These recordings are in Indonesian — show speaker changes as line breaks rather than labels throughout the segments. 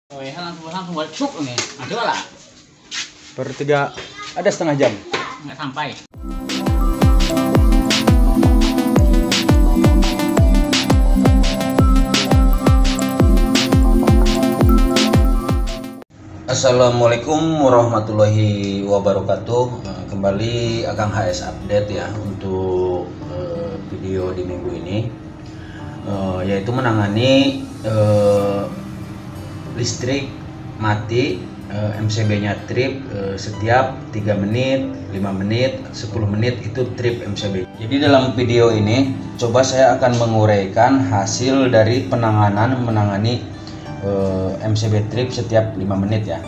Oh ya, langsung buat cuk nih. Nah, coba lah.
Per 3 ada setengah jam.
Nggak sampai.
Assalamualaikum warahmatullahi wabarakatuh. Kembali Akang HS update ya untuk video di minggu ini, yaitu menangani listrik mati, MCB-nya trip setiap 3 menit, 5 menit, 10 menit itu trip MCB. Jadi dalam video ini coba saya akan menguraikan hasil dari menangani MCB trip setiap 5 menit ya.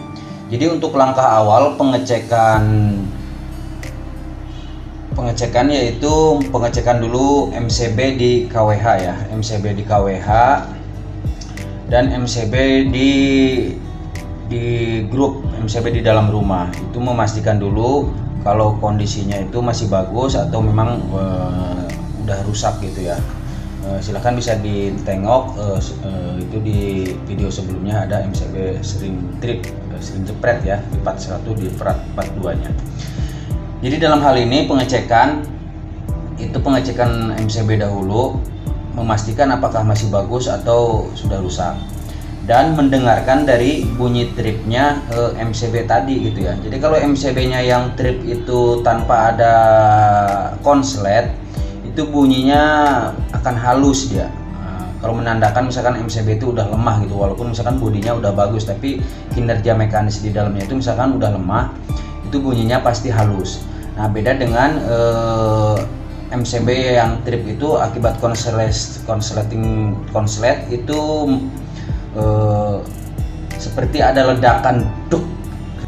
Jadi untuk langkah awal pengecekan yaitu pengecekan dulu MCB di KWH ya, MCB di KWH dan MCB di grup MCB di dalam rumah. Itu memastikan dulu kalau kondisinya itu masih bagus atau memang udah rusak gitu ya. Silahkan bisa ditengok itu di video sebelumnya ada MCB sering trip, sering jepret ya, di part 1 di part 2 nya. Jadi dalam hal ini pengecekan MCB dahulu, memastikan apakah masih bagus atau sudah rusak, dan mendengarkan dari bunyi tripnya MCB tadi gitu ya. Jadi kalau MCB-nya yang trip itu tanpa ada konslet, itu bunyinya akan halus dia. Kalau menandakan misalkan MCB itu udah lemah gitu, walaupun misalkan bodinya udah bagus tapi kinerja mekanis di dalamnya itu misalkan udah lemah, itu bunyinya pasti halus. Nah beda dengan MCB yang trip itu akibat konslet itu seperti ada ledakan duk.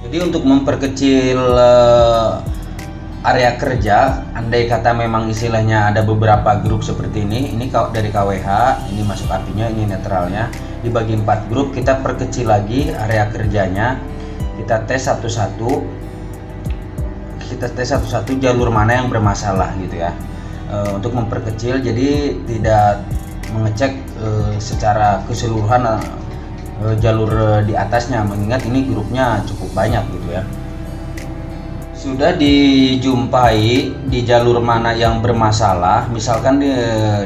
Jadi untuk memperkecil area kerja, andai kata memang istilahnya ada beberapa grup seperti ini dari KWH, ini masuk apinya, ini netralnya, dibagi 4 grup, kita perkecil lagi area kerjanya, kita tes satu-satu jalur mana yang bermasalah gitu ya, untuk memperkecil, jadi tidak mengecek secara keseluruhan jalur di atasnya, mengingat ini grupnya cukup banyak gitu ya. Sudah dijumpai di jalur mana yang bermasalah, misalkan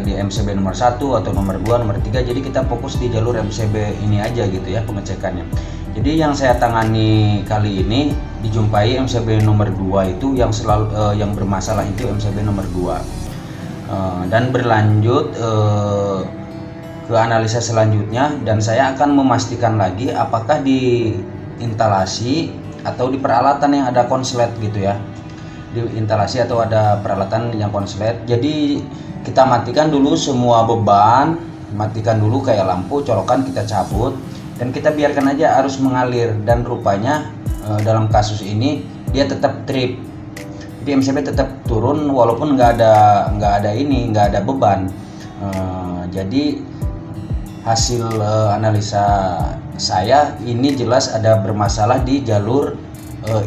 di MCB nomor 1 atau nomor 2, nomor 3, jadi kita fokus di jalur MCB ini aja gitu ya pengecekannya. Jadi yang saya tangani kali ini dijumpai MCB nomor 2 itu yang yang bermasalah itu MCB nomor 2, dan berlanjut ke analisa selanjutnya, dan saya akan memastikan lagi apakah di instalasi atau di peralatan yang ada konslet gitu ya, di instalasi atau ada peralatan yang konslet. Jadi kita matikan dulu semua beban, matikan dulu kayak lampu, colokan kita cabut, dan kita biarkan aja arus mengalir, dan rupanya dalam kasus ini dia tetap trip, jadi MCB tetap turun walaupun nggak ada beban. Jadi hasil analisa saya ini jelas ada bermasalah di jalur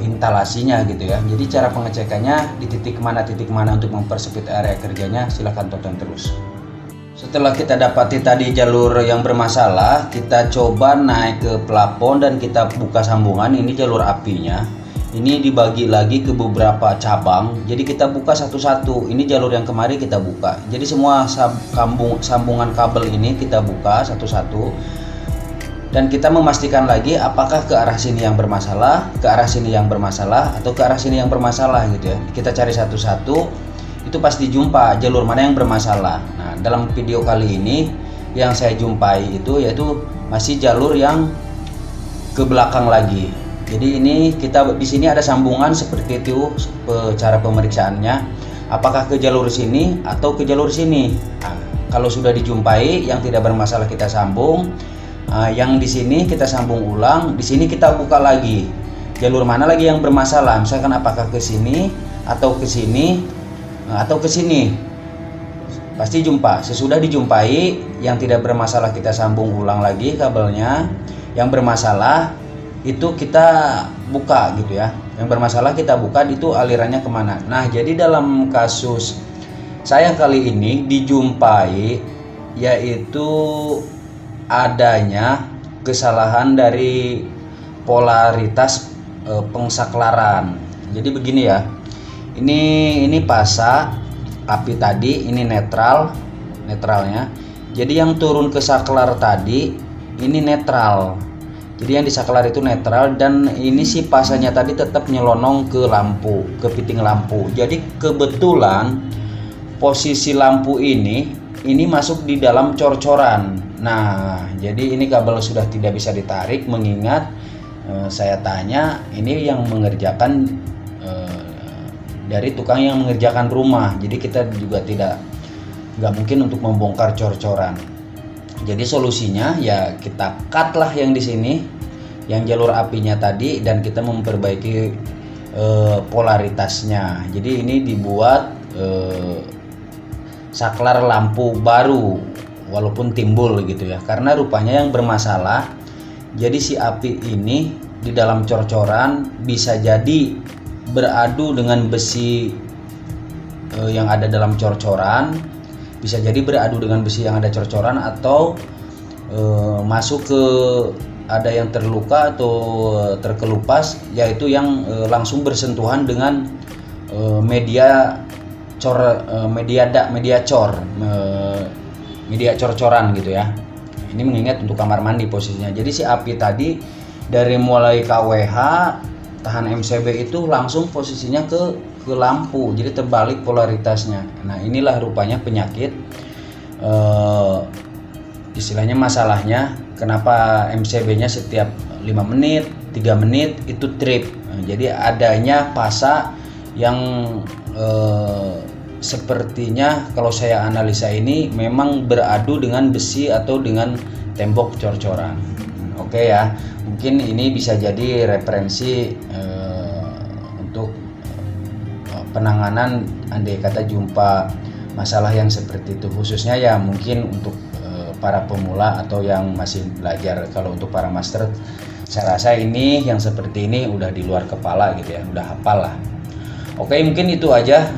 instalasinya gitu ya. Jadi cara pengecekannya di titik mana untuk mempersempit area kerjanya, silahkan tonton terus. Setelah kita dapati tadi jalur yang bermasalah, kita coba naik ke plafon dan kita buka sambungan. Ini jalur apinya, ini dibagi lagi ke beberapa cabang, jadi kita buka satu-satu. Ini jalur yang kemarin kita buka, jadi semua sambungan kabel ini kita buka satu-satu, dan kita memastikan lagi apakah ke arah sini yang bermasalah, ke arah sini yang bermasalah, atau ke arah sini yang bermasalah gitu ya. Kita cari satu-satu, itu pasti jumpa jalur mana yang bermasalah. Nah dalam video kali ini yang saya jumpai itu yaitu masih jalur yang ke belakang lagi. Jadi ini di sini ada sambungan seperti itu cara pemeriksaannya, apakah ke jalur sini atau ke jalur sini. Nah, kalau sudah dijumpai yang tidak bermasalah kita sambung, yang di sini kita sambung ulang, di sini kita buka lagi jalur mana lagi yang bermasalah, misalkan apakah ke sini atau ke sini atau ke sini. Pasti jumpa. Sesudah dijumpai yang tidak bermasalah kita sambung ulang lagi kabelnya, yang bermasalah itu kita buka gitu ya, yang bermasalah kita buka, itu alirannya kemana. Nah jadi dalam kasus saya kali ini dijumpai yaitu adanya kesalahan dari polaritas pengsaklaran. Jadi begini ya, ini pasa api tadi, ini netralnya. Jadi yang turun ke saklar tadi ini netral. Jadi yang di saklar itu netral, dan ini si pasanya tadi tetap nyelonong ke lampu, ke fitting lampu. Jadi kebetulan posisi lampu ini masuk di dalam cor-coran. Nah, jadi ini kabel sudah tidak bisa ditarik, mengingat saya tanya ini yang mengerjakan dari tukang yang mengerjakan rumah. Jadi kita juga nggak mungkin untuk membongkar cor-coran. Jadi solusinya ya kita cut lah yang di sini, yang jalur apinya tadi, dan kita memperbaiki polaritasnya. Jadi ini dibuat saklar lampu baru walaupun timbul gitu ya, karena rupanya yang bermasalah. Jadi si api ini di dalam cor-coran bisa jadi beradu dengan besi yang ada dalam cor-coran, bisa jadi beradu dengan besi yang ada cor-coran, atau masuk ke ada yang terluka atau terkelupas, yaitu yang langsung bersentuhan dengan media cor-coran gitu ya. Ini mengingat untuk kamar mandi posisinya. Jadi si api tadi dari mulai KWH tahan MCB itu langsung posisinya ke lampu, jadi terbalik polaritasnya. Nah, inilah rupanya penyakit, istilahnya masalahnya kenapa MCB-nya setiap 5 menit, 3 menit itu trip. Nah, jadi adanya pasa yang sepertinya kalau saya analisa ini memang beradu dengan besi atau dengan tembok cor-coran. Oke ya, mungkin ini bisa jadi referensi untuk penanganan andai kata jumpa masalah yang seperti itu, khususnya ya mungkin untuk para pemula atau yang masih belajar. Kalau untuk para master, saya rasa ini yang seperti ini udah di luar kepala gitu ya, udah hafal lah. Oke, mungkin itu aja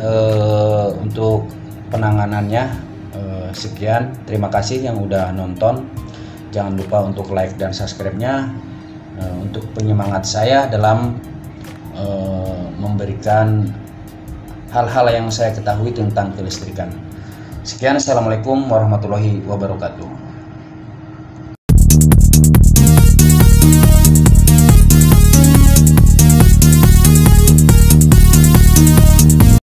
untuk penanganannya. Sekian, terima kasih yang udah nonton. Jangan lupa untuk like dan subscribe-nya untuk penyemangat saya dalam memberikan hal-hal yang saya ketahui tentang kelistrikan. Sekian, assalamualaikum warahmatullahi wabarakatuh.